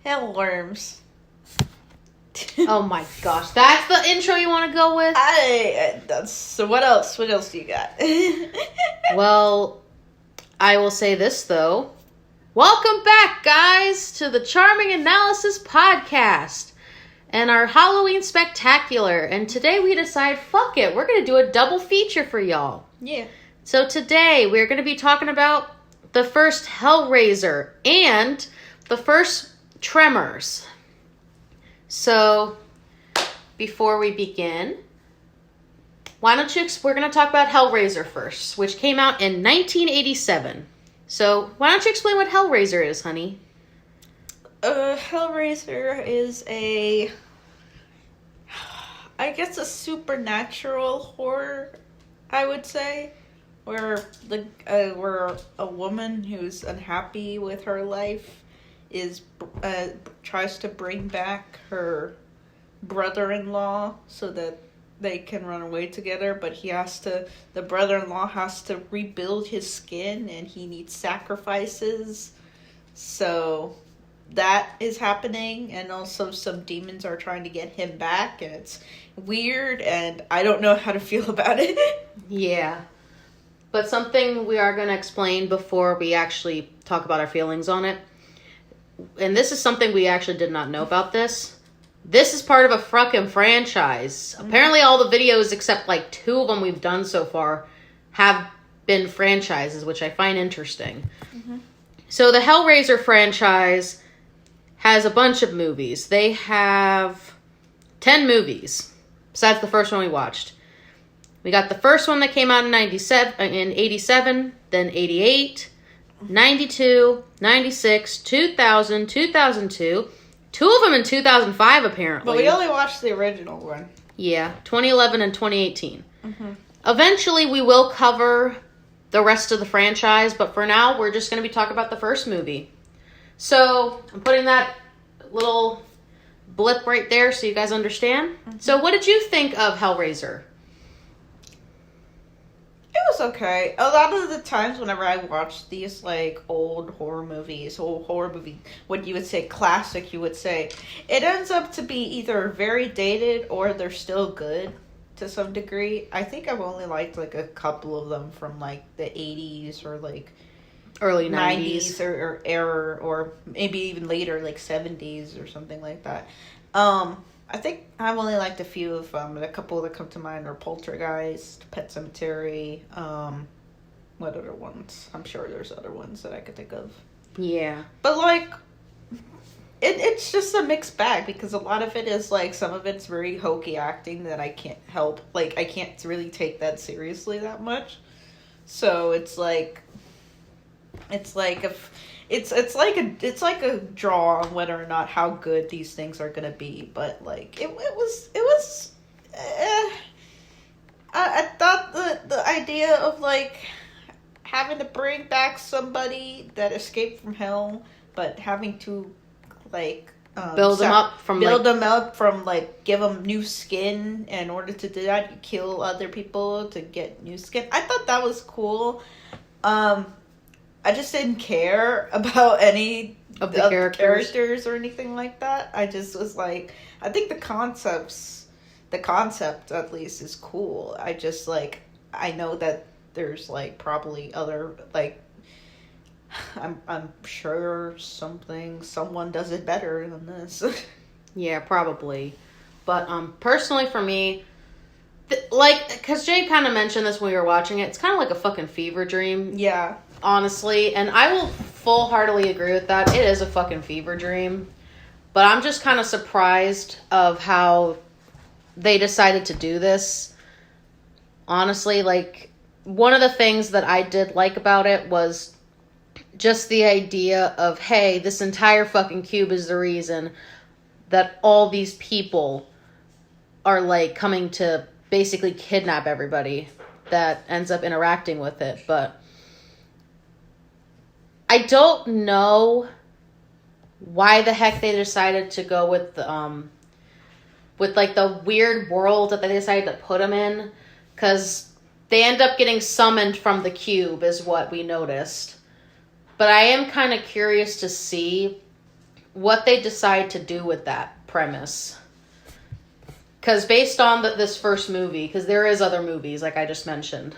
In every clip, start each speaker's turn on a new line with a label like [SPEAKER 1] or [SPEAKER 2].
[SPEAKER 1] Hellworms.
[SPEAKER 2] Oh my gosh, that's the intro you want to go with?
[SPEAKER 1] So what else? What else do you got?
[SPEAKER 2] Well, I will say this though. Welcome back, guys, to the Charming Analysis Podcast and our Halloween Spectacular. And today we decide, fuck it, we're going to do a double feature for y'all.
[SPEAKER 1] Yeah.
[SPEAKER 2] So today we're going to be talking about the first Hellraiser and the first Tremors. So, before we begin, we're going to talk about Hellraiser first, which came out in 1987. So, why don't you explain what Hellraiser is, honey?
[SPEAKER 1] Hellraiser is I guess a supernatural horror, I would say, where a woman who's unhappy with her life tries to bring back her brother-in-law so that they can run away together, but the brother-in-law has to rebuild his skin and he needs sacrifices. So that is happening, and also some demons are trying to get him back, and it's weird, and I don't know how to feel about it.
[SPEAKER 2] Yeah. But something we are going to explain before we actually talk about our feelings on it. And this is something we actually did not know about this. This is part of a fucking franchise. Mm-hmm. Apparently all the videos, except like 2 of them we've done so far, have been franchises, which I find interesting. Mm-hmm. So the Hellraiser franchise has a bunch of movies. They have 10 movies, besides the first one we watched. We got the first one that came out in 87, then 88, 92, 96, 2000, 2002, 2 of them in 2005 apparently.
[SPEAKER 1] But we only watched the original one.
[SPEAKER 2] Yeah, 2011 and 2018. Mm-hmm. Eventually we will cover the rest of the franchise, but for now we're just going to be talking about the first movie. So, I'm putting that little blip right there so you guys understand. Mm-hmm. So, what did you think of Hellraiser?
[SPEAKER 1] It was okay. A lot of the times whenever I watch these, like, old horror movies, what you would say classic, you would say, it ends up to be either very dated or they're still good to some degree. I think I've only liked, like, a couple of them from, like, the 80s or, like,
[SPEAKER 2] early 90s.
[SPEAKER 1] or era, or maybe even later, like, 70s or something like that. I think I've only liked a few of them, and a couple that come to mind are Poltergeist, Pet Sematary, what other ones? I'm sure there's other ones that I could think of.
[SPEAKER 2] Yeah.
[SPEAKER 1] But, like, it's just a mixed bag, because a lot of it is, like, some of it's very hokey acting that I can't help. Like, I can't really take that seriously that much. So, it's like it's like a draw on whether or not how good these things are gonna be, but like it was I thought the idea of like having to bring back somebody that escaped from hell, but having to like
[SPEAKER 2] build them up from
[SPEAKER 1] give them new skin. In order to do that, you kill other people to get new skin. I thought that was cool. I just didn't care about any
[SPEAKER 2] of the
[SPEAKER 1] characters or anything like that. I just was like, I think the concept at least is cool. I just like, I know that there's like probably other like, I'm sure someone does it better than this.
[SPEAKER 2] Yeah, probably. But personally for me, because Jay kind of mentioned this when we were watching it, it's kind of like a fucking fever dream.
[SPEAKER 1] Yeah.
[SPEAKER 2] Honestly, and I will full-heartedly agree with that. It is a fucking fever dream. But I'm just kind of surprised of how they decided to do this. Honestly, like, one of the things that I did like about it was just the idea of, hey, this entire fucking cube is the reason that all these people are, like, coming to basically kidnap everybody that ends up interacting with it. But I don't know why the heck they decided to go with like the weird world that they decided to put them in, because they end up getting summoned from the cube is what we noticed. But I am kind of curious to see what they decide to do with that premise. Because based on this first movie, because there is other movies, like I just mentioned,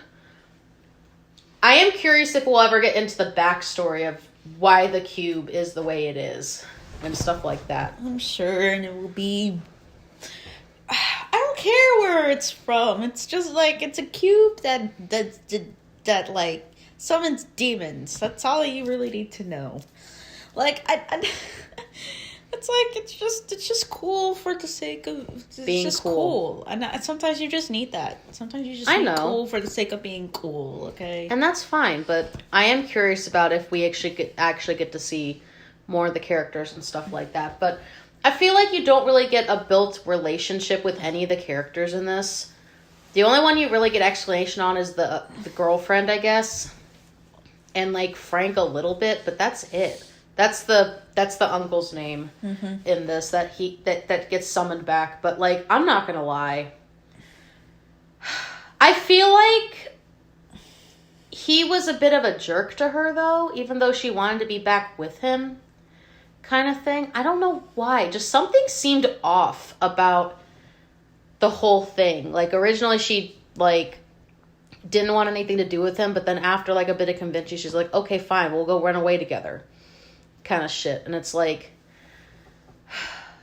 [SPEAKER 2] I am curious if we'll ever get into the backstory of why the cube is the way it is and stuff like that.
[SPEAKER 1] I'm sure, and it will be... I don't care where it's from. It's just like, it's a cube that like summons demons. That's all you really need to know. Like, it's like, it's just cool for the sake of
[SPEAKER 2] being
[SPEAKER 1] just
[SPEAKER 2] cool.
[SPEAKER 1] And sometimes you just need that. Sometimes you just
[SPEAKER 2] I
[SPEAKER 1] need
[SPEAKER 2] know.
[SPEAKER 1] cool for the sake of being cool, okay?
[SPEAKER 2] And that's fine, but I am curious about if we actually get to see more of the characters and stuff like that. But I feel like you don't really get a built relationship with any of the characters in this. The only one you really get explanation on is the girlfriend, I guess. And like Frank a little bit, but that's it. That's the uncle's name in this that gets summoned back. But like, I'm not gonna lie. I feel like he was a bit of a jerk to her though, even though she wanted to be back with him. Kind of thing. I don't know why. Just something seemed off about the whole thing. Like originally she like didn't want anything to do with him, but then after like a bit of convincing, she's like, okay, fine, we'll go run away together. Kind of shit. And it's like,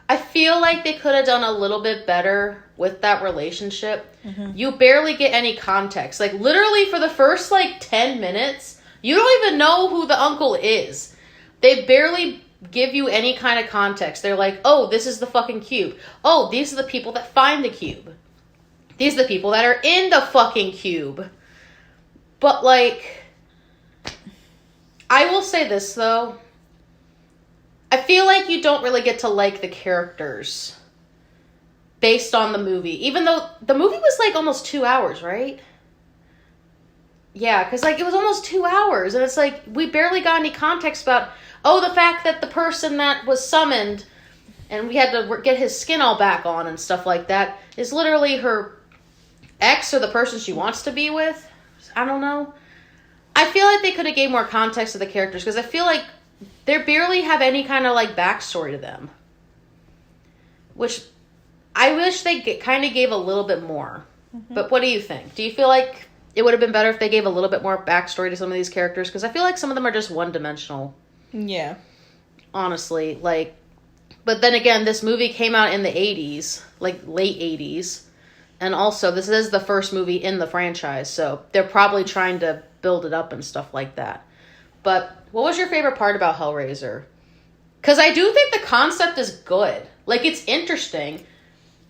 [SPEAKER 2] I feel like they could have done a little bit better with that relationship. You barely get any context. Like literally for the first like 10 minutes, you don't even know who the uncle is. They barely give you any kind of context. They're like, oh, this is the fucking cube. Oh, these are the people that find the cube. These are the people that are in the fucking cube. But like, I will say this though. I feel like you don't really get to like the characters based on the movie. Even though the movie was like almost 2 hours, right? Yeah, because like it was almost 2 hours. And it's like, we barely got any context about, oh, the fact that the person that was summoned and we had to get his skin all back on and stuff like that is literally her ex or the person she wants to be with. I don't know. I feel like they could have gave more context to the characters because I feel like they barely have any kind of like backstory to them. Which I wish they kind of gave a little bit more. But what do you think? Do you feel like it would have been better if they gave a little bit more backstory to some of these characters? Because I feel like some of them are just one-dimensional.
[SPEAKER 1] Yeah.
[SPEAKER 2] Honestly, like, but then again, this movie came out in the 80s, like late 80s. And also, this is the first movie in the franchise, so they're probably trying to build it up and stuff like that. But what was your favorite part about Hellraiser? Because I do think the concept is good. Like, it's interesting.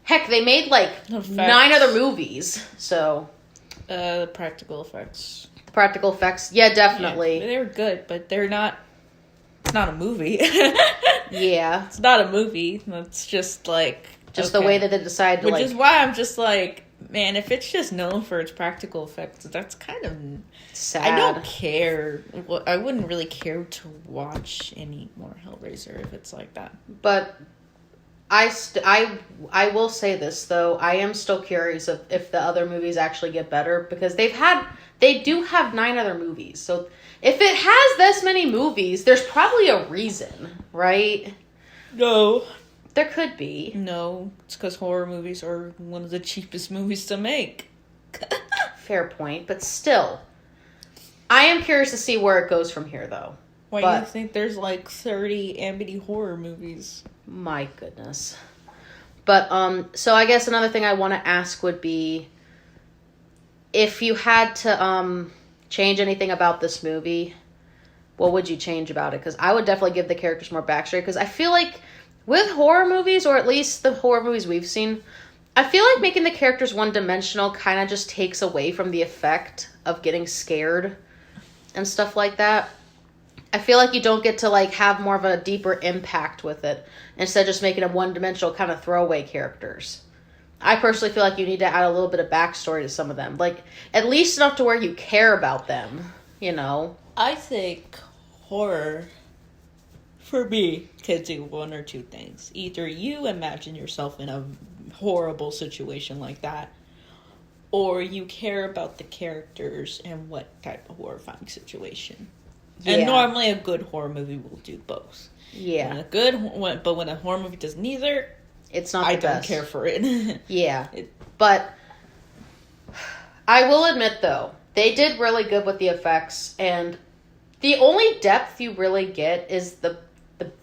[SPEAKER 2] Heck, they made, like, 9 other movies, so...
[SPEAKER 1] The practical effects.
[SPEAKER 2] The practical effects, yeah, definitely.
[SPEAKER 1] Yeah, they were good, but they're not... It's not a movie.
[SPEAKER 2] Yeah.
[SPEAKER 1] It's not a movie. It's just, like...
[SPEAKER 2] Just the way that they decide to,
[SPEAKER 1] Which is why I'm just like, man, if it's just known for its practical effects, that's kind of...
[SPEAKER 2] sad.
[SPEAKER 1] I don't care. I wouldn't really care to watch any more Hellraiser if it's like that.
[SPEAKER 2] But I will say this, though. I am still curious if the other movies actually get better, because they do have 9 other movies. So if it has this many movies, there's probably a reason, right?
[SPEAKER 1] No.
[SPEAKER 2] There could be.
[SPEAKER 1] No, it's because horror movies are one of the cheapest movies to make.
[SPEAKER 2] Fair point, but still. I am curious to see where it goes from here, though.
[SPEAKER 1] Why do you think there's like 30 Amity horror movies?
[SPEAKER 2] My goodness. But, so I guess another thing I want to ask would be, if you had to, change anything about this movie, what would you change about it? Because I would definitely give the characters more backstory, because I feel like with horror movies, or at least the horror movies we've seen, I feel like making the characters one-dimensional kind of just takes away from the effect of getting scared and stuff like that. I feel like you don't get to, like, have more of a deeper impact with it, instead of just making them one-dimensional kind of throwaway characters. I personally feel like you need to add a little bit of backstory to some of them. Like, at least enough to where you care about them, you know?
[SPEAKER 1] I think horror, for me, can do one or two things. Either you imagine yourself in a horrible situation like that, or you care about the characters and what type of horrifying situation
[SPEAKER 2] Yeah.
[SPEAKER 1] And normally a good horror movie will do both.
[SPEAKER 2] Yeah.
[SPEAKER 1] But when a horror movie does neither,
[SPEAKER 2] it's not
[SPEAKER 1] I
[SPEAKER 2] the
[SPEAKER 1] don't
[SPEAKER 2] best.
[SPEAKER 1] care for it.
[SPEAKER 2] Yeah. But I will admit, though, they did really good with the effects, and the only depth you really get is the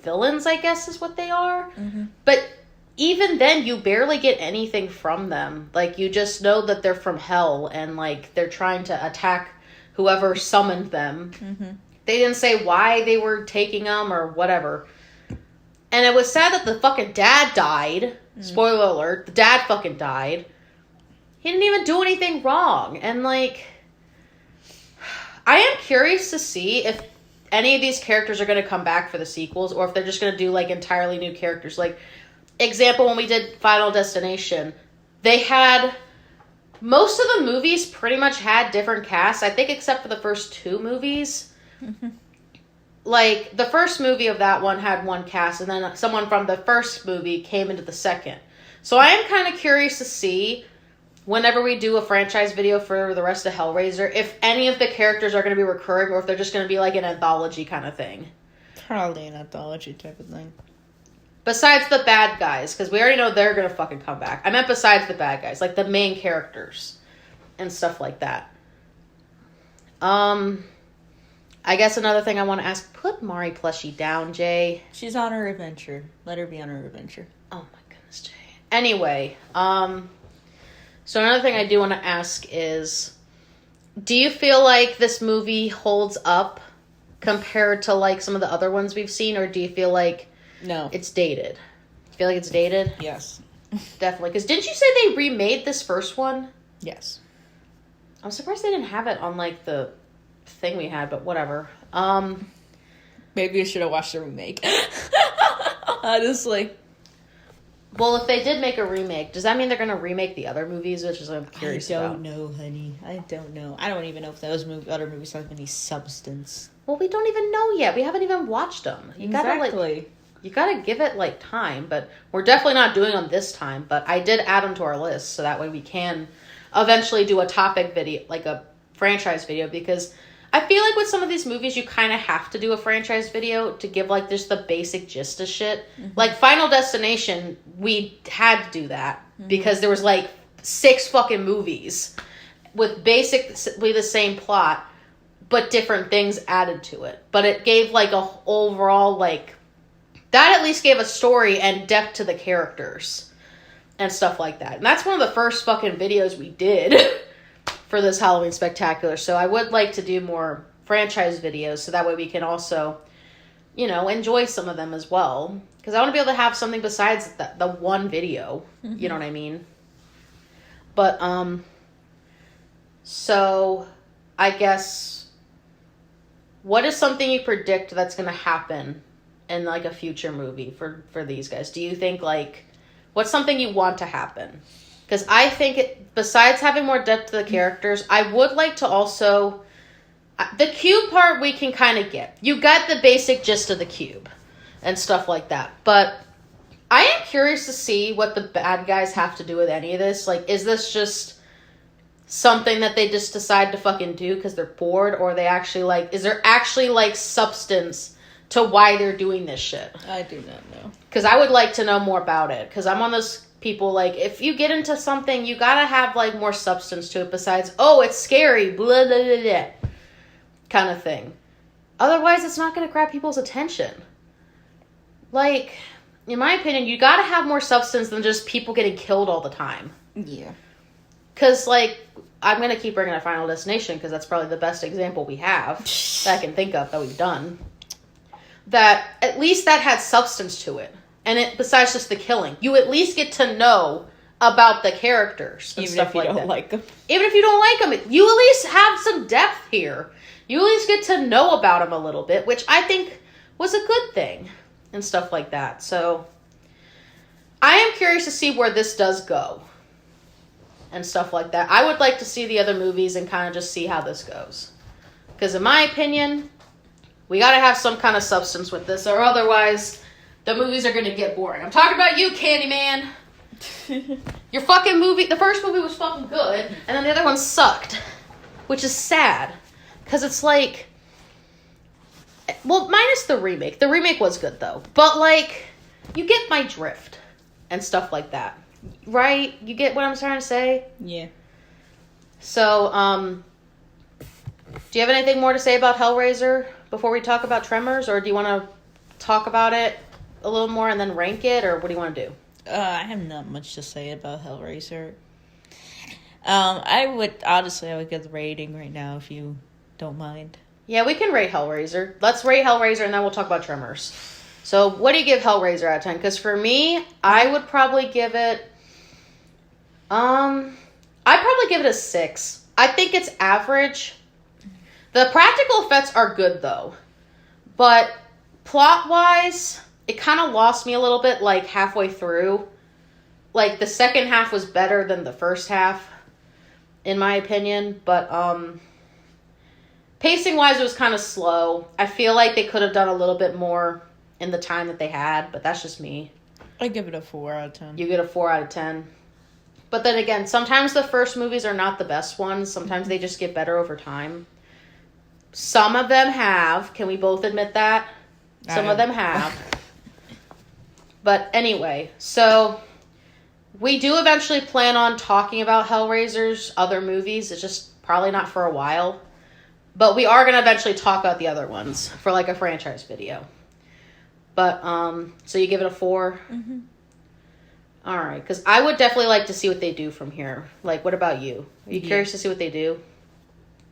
[SPEAKER 2] villains, I guess, is what they are.
[SPEAKER 1] Mm-hmm.
[SPEAKER 2] But even then, you barely get anything from them. Like, you just know that they're from hell, and, like, they're trying to attack whoever summoned them.
[SPEAKER 1] Mm-hmm.
[SPEAKER 2] They didn't say why they were taking them or whatever. And it was sad that the fucking dad died. Mm-hmm. Spoiler alert, the dad fucking died. He didn't even do anything wrong. And, like, I am curious to see if any of these characters are going to come back for the sequels, or if they're just going to do, like, entirely new characters. Like, example, when we did Final Destination, they had... Most of the movies pretty much had different casts, I think, except for the first 2 movies.
[SPEAKER 1] Mm-hmm.
[SPEAKER 2] Like, the first movie of that one had one cast, and then someone from the first movie came into the second. So I am kind of curious to see, whenever we do a franchise video for the rest of Hellraiser, if any of the characters are going to be recurring, or if they're just going to be like an anthology kind of thing.
[SPEAKER 1] Probably an anthology type of thing.
[SPEAKER 2] Besides the bad guys, because we already know they're going to fucking come back. I meant besides the bad guys, like the main characters and stuff like that. I guess another thing I want to ask, put Mari plushie down, Jay.
[SPEAKER 1] She's on her adventure. Let her be on her adventure.
[SPEAKER 2] Oh my goodness, Jay. Anyway, so another thing I do want to ask is, do you feel like this movie holds up compared to like some of the other ones we've seen, or do you feel like
[SPEAKER 1] no,
[SPEAKER 2] it's dated? You feel like it's dated?
[SPEAKER 1] Yes.
[SPEAKER 2] Definitely. Because didn't you say they remade this first one?
[SPEAKER 1] Yes.
[SPEAKER 2] I'm surprised they didn't have it on like the thing we had, but whatever.
[SPEAKER 1] Maybe I should have watched the remake. Honestly.
[SPEAKER 2] Well, if they did make a remake, does that mean they're going to remake the other movies, which is what I'm curious about?
[SPEAKER 1] I don't know, honey. I don't know. I don't even know if those other movies have any substance.
[SPEAKER 2] Well, we don't even know yet. We haven't even watched them. You gotta give it like time, but we're definitely not doing them this time. But I did add them to our list, so that way we can eventually do a topic video, like a franchise video, because I feel like with some of these movies, you kind of have to do a franchise video to give like just the basic gist of shit. Mm-hmm. Like Final Destination, we had to do that because there was like 6 fucking movies with basically the same plot, but different things added to it. But it gave like a overall like, that at least gave a story and depth to the characters and stuff like that. And that's one of the first fucking videos we did for this Halloween Spectacular. So I would like to do more franchise videos so that way we can also, you know, enjoy some of them as well. Because I want to be able to have something besides the one video. Mm-hmm. You know what I mean? But, so I guess, what is something you predict that's going to happen in like a future movie for these guys? Do you think like, what's something you want to happen? Because I think besides having more depth to the characters, I would like to also, the cube part we can kind of get. You got the basic gist of the cube and stuff like that. But I am curious to see what the bad guys have to do with any of this. Like, is this just something that they just decide to fucking do because they're bored? Or are they actually like, is there actually like substance to why they're doing this shit?
[SPEAKER 1] I do not know. Because
[SPEAKER 2] I would like to know more about it. Because I'm one of those people, like, if you get into something, you gotta have, like, more substance to it besides, oh, it's scary, blah, blah, blah, blah, kind of thing. Otherwise, it's not gonna grab people's attention. Like, in my opinion, you gotta have more substance than just people getting killed all the time.
[SPEAKER 1] Yeah.
[SPEAKER 2] Because, like, I'm gonna keep bringing up Final Destination, because that's probably the best example we have that I can think of that we've done. That, at least that had substance to it. And it, besides just the killing, you at least get to know about the characters and
[SPEAKER 1] even
[SPEAKER 2] stuff
[SPEAKER 1] if you
[SPEAKER 2] like
[SPEAKER 1] don't
[SPEAKER 2] that.
[SPEAKER 1] like them.
[SPEAKER 2] Even if you don't like them, you at least have some depth here. You at least get to know about them a little bit, which I think was a good thing and stuff like that. So I am curious to see where this does go and stuff like that. I would like to see the other movies and kind of just see how this goes. Because in my opinion, we got to have some kind of substance with this, or otherwise the movies are going to get boring. I'm talking about you, Candyman. Your fucking movie, the first movie was fucking good, and then the other one sucked. Which is sad. Because it's like, Well, minus the remake. The remake was good, though. But, like, you get my drift and stuff like that. Right? You get what I'm trying to say?
[SPEAKER 1] Yeah.
[SPEAKER 2] So, do you have anything more to say about Hellraiser before we talk about Tremors? Or do you want to talk about it a little more and then rank it? Or what do you want to do?
[SPEAKER 1] I have not much to say about Hellraiser. I would give the rating right now if you don't mind.
[SPEAKER 2] Yeah, we can rate Hellraiser. Let's rate Hellraiser and then we'll talk about Tremors. So, what do you give Hellraiser out of 10? Because for me, I would probably give it... I'd probably give it a 6. I think it's average. The practical effects are good, though. But plot-wise, it kind of lost me a little bit, like, halfway through. Like, the second half was better than the first half, in my opinion. But, pacing-wise, it was kind of slow. I feel like they could have done a little bit more in the time that they had, but that's just me.
[SPEAKER 1] I give it a 4 out of 10.
[SPEAKER 2] You get a 4 out of 10. But then again, sometimes the first movies are not the best ones. Sometimes they just get better over time. Some of them have. Can we both admit that? Some of them have. But anyway, so we do eventually plan on talking about Hellraiser's other movies. It's just probably not for a while. But we are going to eventually talk about the other ones for like a franchise video. But, so you give it a 4?
[SPEAKER 1] Mm-hmm.
[SPEAKER 2] All right, because I would definitely like to see what they do from here. Like, what about you? Are you curious to see what they do?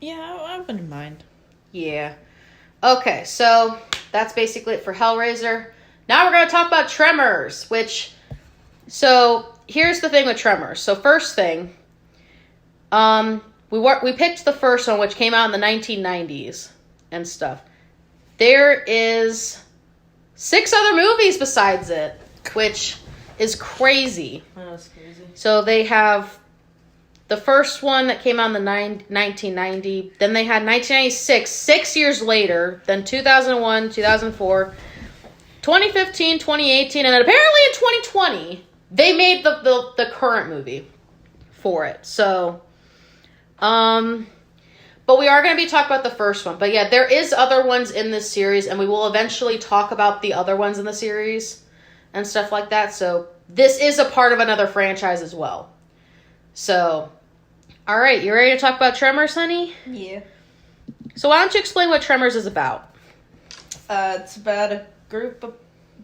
[SPEAKER 1] Yeah, I wouldn't mind.
[SPEAKER 2] Yeah. Okay, so that's basically it for Hellraiser. Now we're going to talk about Tremors, so here's the thing with Tremors. So first thing, we picked the first one, which came out in the 1990s and stuff. There is 6 other movies besides it, which is crazy.
[SPEAKER 1] Oh, that's crazy.
[SPEAKER 2] So they have the first one that came out in the 1990. Then they had 1996, 6 years later. Then 2001, 2004, 2015, 2018, and then apparently in 2020 they made the current movie for it. So, but we are going to be talking about the first one. But yeah, there is other ones in this series, and we will eventually talk about the other ones in the series and stuff like that. So this is a part of another franchise as well. So, all right, you ready to talk about Tremors, honey?
[SPEAKER 1] Yeah.
[SPEAKER 2] So why don't you explain what Tremors is about?
[SPEAKER 1] It's about a group of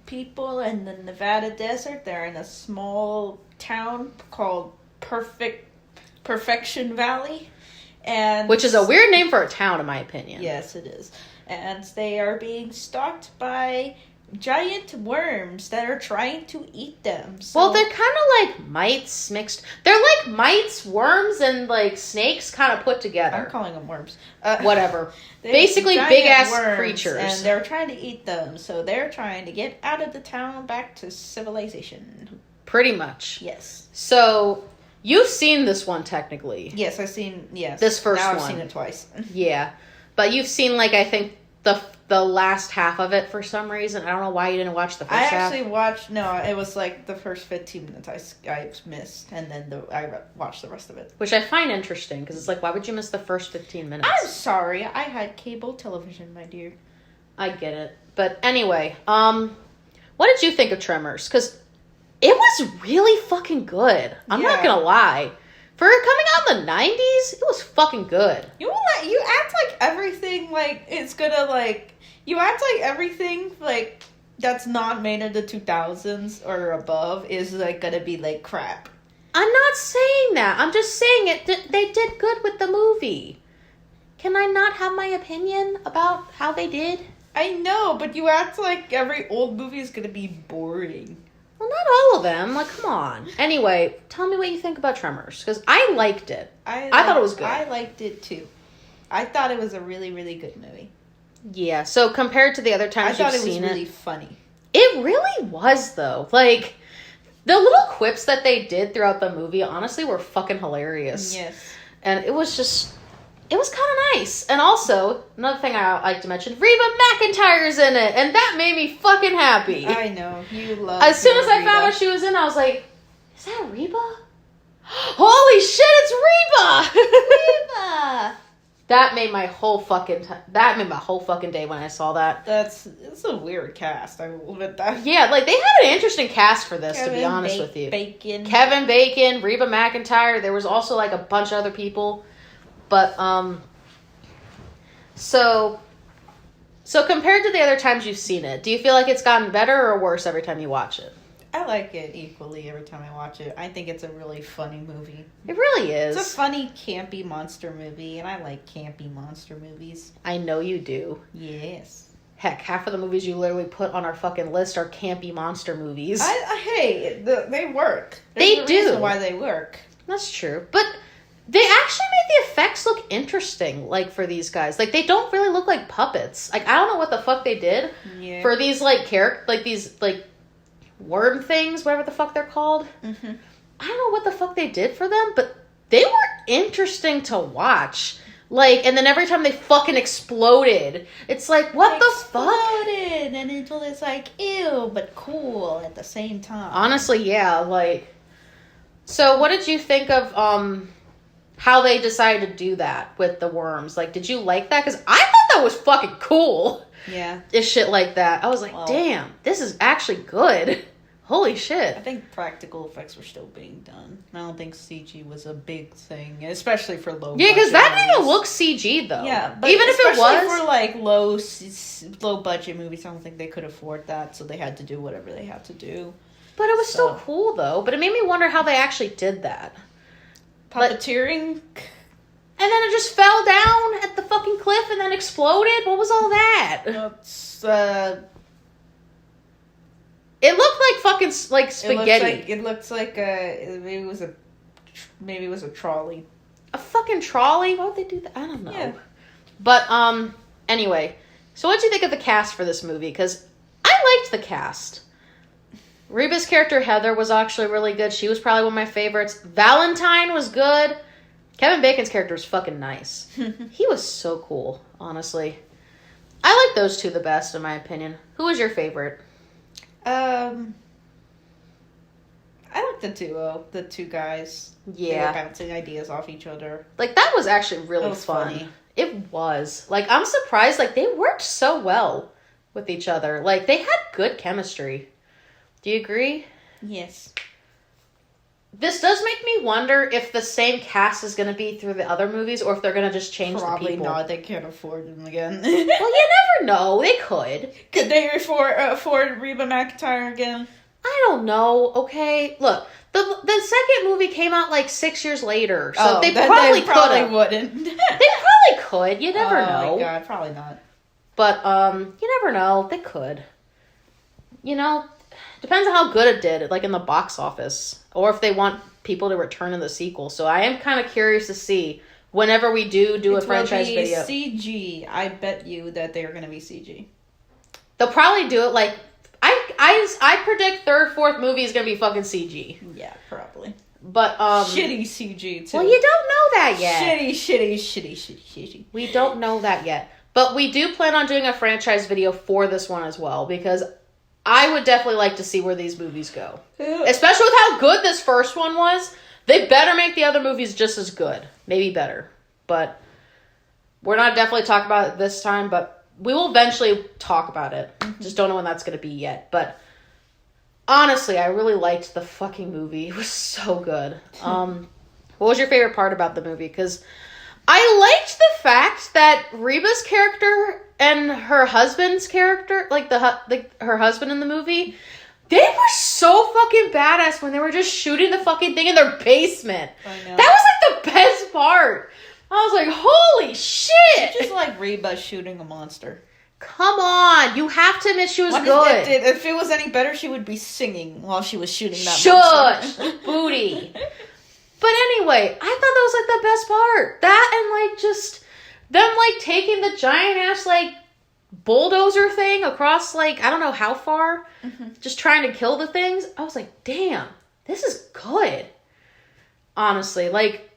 [SPEAKER 1] people in the Nevada desert. They're in a small town called Perfection Valley.
[SPEAKER 2] Which is a weird name for a town, in my opinion.
[SPEAKER 1] Yes, it is. And they are being stalked by giant worms that are trying to eat them. So,
[SPEAKER 2] well, they're kind of like mites mixed. They're like mites, worms, and like snakes kind of put together.
[SPEAKER 1] I'm calling them worms.
[SPEAKER 2] Whatever. Basically, big-ass creatures.
[SPEAKER 1] And they're trying to eat them. So they're trying to get out of the town back to civilization.
[SPEAKER 2] Pretty much.
[SPEAKER 1] Yes.
[SPEAKER 2] So, you've seen this one, technically.
[SPEAKER 1] Yes, yes.
[SPEAKER 2] This first
[SPEAKER 1] now
[SPEAKER 2] one.
[SPEAKER 1] I've seen it twice.
[SPEAKER 2] Yeah. But you've seen, like, I think the last half of it for some reason. I don't know why you didn't watch the first half.
[SPEAKER 1] I actually watched, no, it was like the first 15 minutes I missed, and then I watched the rest of it.
[SPEAKER 2] Which I find interesting, because it's like, why would you miss the first 15 minutes?
[SPEAKER 1] I'm sorry, I had cable television, my dear.
[SPEAKER 2] I get it. But anyway, what did you think of Tremors? Because it was really fucking good. I'm not gonna lie. For coming out in the 90s, it was fucking good.
[SPEAKER 1] You act like everything, like, it's gonna, like, you act like everything, like, that's not made in the 2000s or above is, like, gonna be, like, crap.
[SPEAKER 2] I'm not saying that. I'm just saying they did good with the movie. Can I not have my opinion about how they did?
[SPEAKER 1] I know, but you act like every old movie is gonna be boring.
[SPEAKER 2] Well, not all of them. Like, come on. Anyway, tell me what you think about Tremors, because I liked it. I thought it was good.
[SPEAKER 1] I liked it, too. I thought it was a really, really good movie.
[SPEAKER 2] Yeah, so compared to the other times you've seen it... I thought it was
[SPEAKER 1] really funny.
[SPEAKER 2] It really was, though. Like, the little quips that they did throughout the movie, honestly, were fucking hilarious.
[SPEAKER 1] Yes.
[SPEAKER 2] And it was just... It was kind of nice. And also, another thing I like to mention, Reba McEntire's in it, and that made me fucking happy.
[SPEAKER 1] I know. You love
[SPEAKER 2] As soon as I
[SPEAKER 1] Reba.
[SPEAKER 2] found out she was in, I was like, is that Reba? Holy shit, it's Reba!
[SPEAKER 1] Reba!
[SPEAKER 2] That made my whole fucking day when I saw that.
[SPEAKER 1] It's a weird cast. I will admit that.
[SPEAKER 2] Yeah, like they had an interesting cast for this, to be honest with you. Kevin Bacon, Reba McEntire. There was also like a bunch of other people, but so compared to the other times you've seen it, do you feel like it's gotten better or worse every time you watch it?
[SPEAKER 1] I like it equally every time I watch it. I think it's a really funny movie.
[SPEAKER 2] It really is.
[SPEAKER 1] It's a funny, campy monster movie, and I like campy monster movies.
[SPEAKER 2] I know you do.
[SPEAKER 1] Yes.
[SPEAKER 2] Heck, half of the movies you literally put on our fucking list are campy monster movies.
[SPEAKER 1] Hey, they work.
[SPEAKER 2] They do.
[SPEAKER 1] Reason why they work.
[SPEAKER 2] That's true. But they actually made the effects look interesting, like, for these guys. Like, they don't really look like puppets. Like, I don't know what the fuck they did for these, like, these, like, worm things, whatever the fuck they're called.
[SPEAKER 1] Mm-hmm.
[SPEAKER 2] I don't know what the fuck they did for them, but they were interesting to watch. Like, and then every time they fucking exploded, it's like, what the fuck?
[SPEAKER 1] Exploded, and it's like, ew, but cool at the same time.
[SPEAKER 2] Honestly, yeah, like... So, what did you think of, how they decided to do that with the worms? Like, did you like that? Because I thought that was fucking cool.
[SPEAKER 1] Yeah.
[SPEAKER 2] It's shit like that. I was like, damn, this is actually good. Holy shit.
[SPEAKER 1] I think practical effects were still being done. I don't think CG was a big thing, especially for low budget.
[SPEAKER 2] Yeah, because that didn't even look CG, though.
[SPEAKER 1] Yeah, but
[SPEAKER 2] even if it was...
[SPEAKER 1] for, like, low budget movies, I don't think they could afford that, so they had to do whatever they had to do.
[SPEAKER 2] But it was still cool, though. But it made me wonder how they actually did that.
[SPEAKER 1] Puppeteering...
[SPEAKER 2] And then it just fell down at the fucking cliff and then exploded? What was all that? It looked like fucking, like, spaghetti.
[SPEAKER 1] It looks like maybe it was a trolley.
[SPEAKER 2] A fucking trolley? Why would they do that? I don't know.
[SPEAKER 1] Yeah.
[SPEAKER 2] But, anyway. So what'd you think of the cast for this movie? Because I liked the cast. Reba's character, Heather, was actually really good. She was probably one of my favorites. Valentine was good. Kevin Bacon's character was fucking nice. He was so cool, honestly. I like those two the best, in my opinion. Who was your favorite?
[SPEAKER 1] I like the duo, the two guys.
[SPEAKER 2] Yeah.
[SPEAKER 1] They were bouncing ideas off each other.
[SPEAKER 2] Like, that was actually really fun.
[SPEAKER 1] Funny.
[SPEAKER 2] It was. Like, I'm surprised. Like, they worked so well with each other. Like, they had good chemistry. Do you agree?
[SPEAKER 1] Yes.
[SPEAKER 2] This does make me wonder if the same cast is going to be through the other movies or if they're going to just change the people.
[SPEAKER 1] Probably not. They can't afford them again.
[SPEAKER 2] Well, you never know. They could.
[SPEAKER 1] Could they afford Reba McEntire again?
[SPEAKER 2] I don't know. Okay. Look, the second movie came out like 6 years later. So they probably
[SPEAKER 1] wouldn't.
[SPEAKER 2] They probably could. You never know.
[SPEAKER 1] Oh my god, probably not.
[SPEAKER 2] But, you never know. They could. You know, depends on how good it did, like in the box office. Or if they want people to return in the sequel. So I am kind of curious to see whenever we do a franchise video.
[SPEAKER 1] CG. I bet you that they're going to be CG.
[SPEAKER 2] They'll probably do it like... I predict third, fourth movie is going to be fucking CG.
[SPEAKER 1] Yeah, probably.
[SPEAKER 2] But,
[SPEAKER 1] shitty CG, too.
[SPEAKER 2] Well, you don't know that yet.
[SPEAKER 1] Shitty.
[SPEAKER 2] We don't know that yet. But we do plan on doing a franchise video for this one as well. Because I would definitely like to see where these movies go. Especially with how good this first one was. They better make the other movies just as good. Maybe better. But we're not definitely talking about it this time. But we will eventually talk about it. Mm-hmm. Just don't know when that's going to be yet. But honestly, I really liked the fucking movie. It was so good. What was your favorite part about the movie? Because I liked the fact that Reba's character and her husband's character, like her husband in the movie, they were so fucking badass when they were just shooting the fucking thing in their basement.
[SPEAKER 1] I know.
[SPEAKER 2] That was like the best part. I was like, holy shit!
[SPEAKER 1] It's just like Reba shooting a monster.
[SPEAKER 2] Come on, you have to admit she was good.
[SPEAKER 1] If it was any better, she would be singing while she was shooting that
[SPEAKER 2] monster.
[SPEAKER 1] Shush!
[SPEAKER 2] Booty. But anyway, I thought that was like the best part. That and like just them like taking the giant ass like bulldozer thing across like I don't know how far, just trying to kill the things. I was like, damn, this is good. Honestly, like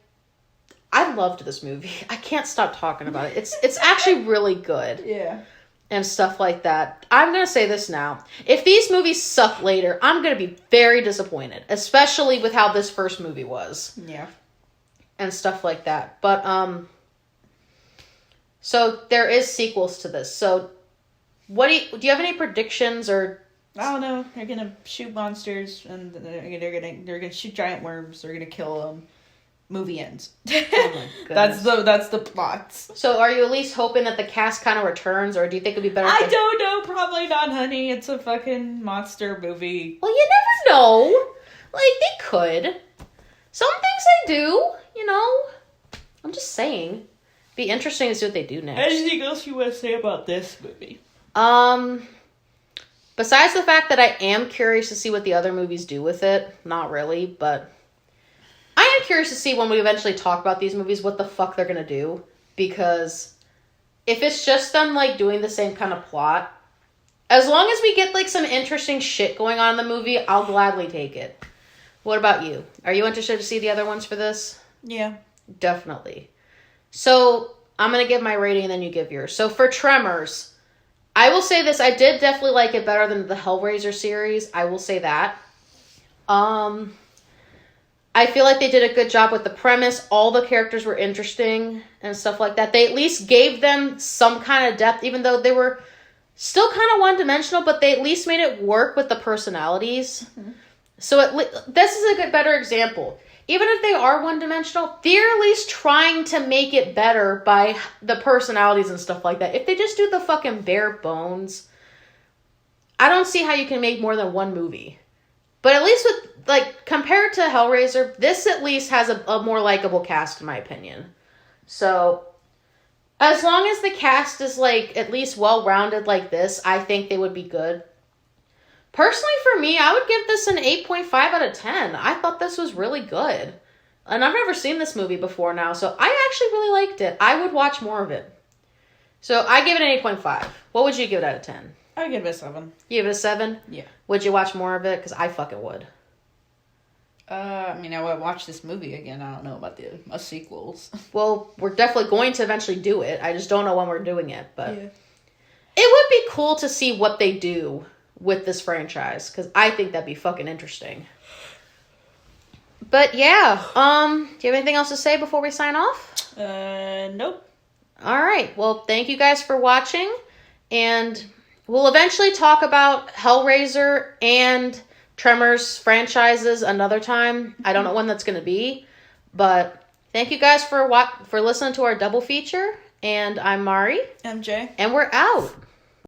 [SPEAKER 2] I loved this movie. I can't stop talking about it. It's actually really good.
[SPEAKER 1] Yeah.
[SPEAKER 2] And stuff like that. I'm going to say this now. If these movies suck later, I'm going to be very disappointed. Especially with how this first movie was.
[SPEAKER 1] Yeah.
[SPEAKER 2] And stuff like that. But, So there is sequels to this. So what do you have any predictions or?
[SPEAKER 1] I don't know. They're gonna shoot monsters and they're gonna shoot giant worms. They're gonna kill them. Movie ends.
[SPEAKER 2] Oh my
[SPEAKER 1] that's the plot.
[SPEAKER 2] So are you at least hoping that the cast kind of returns, or do you think it'd be better?
[SPEAKER 1] I don't know. Probably not, honey. It's a fucking monster movie.
[SPEAKER 2] Well, you never know. Like, they could. Some things they do, you know. I'm just saying. Be interesting to see what they do next.
[SPEAKER 1] Anything else you want to say about this movie?
[SPEAKER 2] Besides the fact that I am curious to see what the other movies do with it, not really, but I am curious to see when we eventually talk about these movies what the fuck they're gonna do, because if it's just them like doing the same kind of plot, as long as we get like some interesting shit going on in the movie, I'll gladly take it. What about you? Are you interested to see the other ones for this?
[SPEAKER 1] Yeah.
[SPEAKER 2] Definitely. So I'm gonna give my rating and then you give yours. So for Tremors, I will say this, I did definitely like it better than the Hellraiser series. I will say that. I feel like they did a good job with the premise. All the characters were interesting and stuff like that. They at least gave them some kind of depth, even though they were still kind of one-dimensional, but they at least made it work with the personalities. Mm-hmm. So this is a better example. Even if they are one-dimensional, they're at least trying to make it better by the personalities and stuff like that. If they just do the fucking bare bones, I don't see how you can make more than one movie. But at least with, like, compared to Hellraiser, this at least has a more likable cast, in my opinion. So, as long as the cast is, like, at least well-rounded like this, I think they would be good. Personally, for me, I would give this an 8.5 out of 10. I thought this was really good. And I've never seen this movie before now, so I actually really liked it. I would watch more of it. So, I give it an 8.5. What would you give it out of 10?
[SPEAKER 1] I would give it a 7.
[SPEAKER 2] You give it a 7?
[SPEAKER 1] Yeah.
[SPEAKER 2] Would you watch more of it? Because I fucking would.
[SPEAKER 1] I meuld watch this movie again. I don't know about the sequels.
[SPEAKER 2] Well, we're definitely going to eventually do it. I just don't know when we're doing it, but
[SPEAKER 1] yeah.
[SPEAKER 2] It would be cool to see what they do with this franchise, because I think that'd be fucking interesting. But yeah, do you have anything else to say before we sign off?
[SPEAKER 1] Nope.
[SPEAKER 2] All right. Well, thank you guys for watching, and we'll eventually talk about Hellraiser and Tremors franchises another time. I don't know when that's going to be, but thank you guys for listening to our double feature. And I'm Mari.
[SPEAKER 1] I'm Jay.
[SPEAKER 2] And we're out.